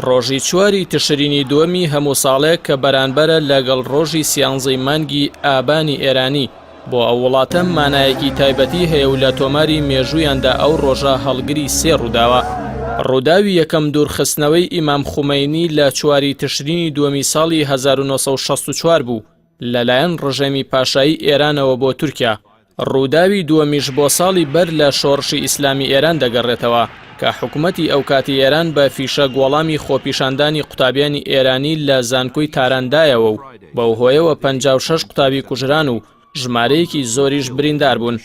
ڕۆژی چواری تشرینی دووەمی هەموو ساڵێک کە بەرانبەرە لەگەڵ ڕۆژی سیانزەی مانگی ئابانی ئێرانی بۆ ئەو وڵاتە مانایەکی تایبەتی هەیە و لە تۆماری مێژوویاندا ئەو ڕۆژە هەڵگری سێ ڕووداوە. ڕووداوی یەکەم دوورخستنەوەی ئیمام خومەینی لە چواری تشرینی دووەمی ساڵی 1964 بوو لەلایەن ڕژێمی پاشایی ئێرانەوە بۆ تورکیا. ڕووداوی دووەمیش بۆ ساڵی بەر لە شۆڕشی ئیسلامی ئێران دەگەڕێتەوە کە حکوومەتی ئەو کاتی ئێران بە فیشە گۆڵامی خۆپیشاندانی قوتابیانی ئێرانی لە زانکۆی تاراندایەوە و بەو هۆیەوە 56 قوتابی کوژران و ژمارەیەکی زۆریش بریندار بوون.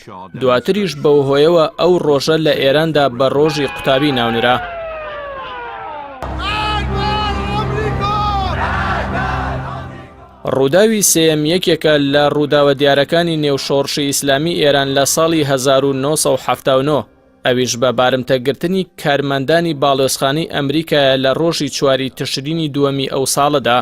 دواتریش بەو هۆیەوە ئەو ڕۆژە لە ئێراندا بە ڕۆژی قوتابی ناونرا. ڕووداوی سێیەم یەکێکە لە ڕووداوە دیارەکانی نێوشۆڕشی ئیسلامی ئێران لە ساڵی 1979 ئەویش بە بارمتەگرتنی کارمەندانی باڵۆزخانەی ئەمریکایە لە ڕۆژی چواری تشرینی دووەمی ئەو ساڵەدا.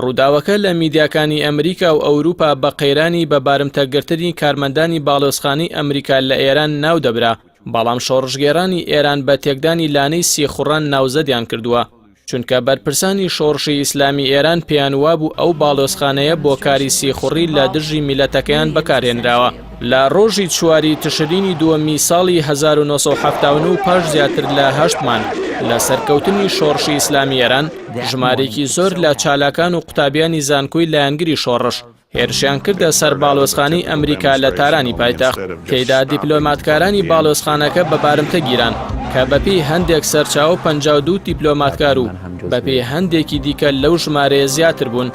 ڕووداوەکە لە میدیاکانی ئەمریکا و ئەوروپا بە قەیرانی بە بارمتەگرتنی کارمەندانی باڵۆزخانەی ئەمریکا لە ئێران ناو دەبرا، بەڵام شۆڕژگێڕانی ئێران بە تێکدانی لانەی سێخوڕان ناوزەدیان کردووە، چونکە بەرپرسانی شۆڕشی ئیسلامی ئێران پێیان وابوو ئەو باڵۆزخانەیە بۆ کاری سێخوڕی لە دژی میلەتەکەیان بەکارهێنراوە. لە ڕۆژی چواری تشرینی دووەمی ساڵی 1970 پاش زیاتر لە 8 مانگ لە سەرکەوتنی شۆڕشی ئیسلامی ئێران ژمارێکی زۆر لە چالاکان و قوتابیانی زانکۆی لایەنگری شۆڕش هێرشیان کردە سەر باڵۆزخانەی ئەمریکا لە تارانی پایتەخت، تێیدا دیپلۆماتکارانی باڵۆزخانەکە بە بارمتە گیران کە بەپێی هەندێک سەرچاوە 52 دیپلۆماتکار و بەپێی هەندێکی دیکە لەو ژمارەیە زیاتر بوون.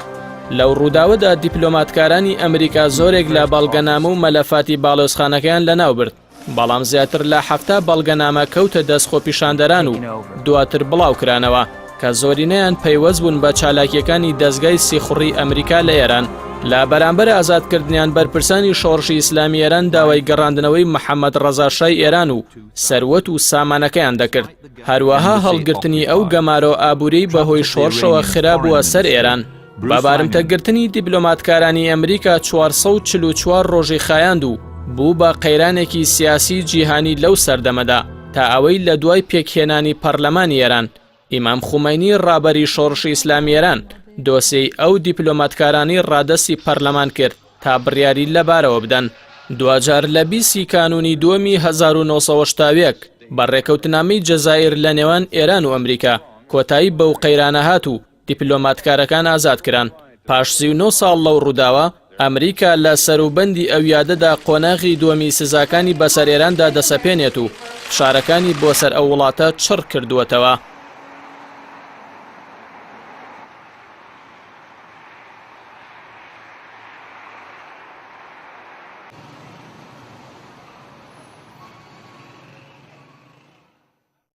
لەو ڕووداوەدا دیپلۆماتکارانی ئەمریکا زۆرێک لە بەڵگەنامە و مەلەفاتی باڵۆزخانەکەیان لەناو برد، بەڵام زیاتر لە 70 بەڵگەنامە کەوتە دەست خۆپیشاندەران و دواتر بڵاوکرانەوە کە زۆرینەیان پەیوەست بوون بە چالاکیەکانی دەستگای سێخوڕی ئەمریکا لە ئێران. لە بەرامبەر ئازادکردنیان بەرپرسانی شۆڕشی ئیسلامی ئێران داوای گەڕاندنەوەی محەممەد ڕەزاشای ئێران و سەروەت و سامانەکەیان دەکرد. هەروەها هەڵگرتنی ئەو گەمارۆ ئابوورەی بەهۆی شۆڕشەوە خرابووە سەر ئێران. بە بارمتەگرتنی دیپلۆماتکارانی ئەمریکا 444 ڕۆژی خایاند و بوو بە قەیرانێکی سیاسی جیهانی لەو سەردەمەدا تا ئەوەی لە دوای پێکهێنانی پەرلەمانی ئێران ئیمام خومەینی ڕابەری شۆڕشی ئیسلامی ئێران دۆسیەی ئەو دیپلۆماتکارانی ڕادەسی پەرلەمان کرد تا بڕیاری لەبارەوە بدەن. دوجار لە 20 کانونی دووەمی 1970 بە ڕێکەوتنامەی جەزایر لە نێوان ئێران و ئەمریکا کۆتایی بەو قەیرانە هات و دیپلۆماتکارەکان ئازادکران. پاش 39 ساڵ لەو ڕووداوە ئەمریکا لە سەروبەندی ئەو یادەدا قۆناغی دووەمی سزاکانی بەسەر ئێراندا دەسەپێنێت و فشارەکانی بۆ سەر ئەو وڵاتە چڕ کردووەتەوە.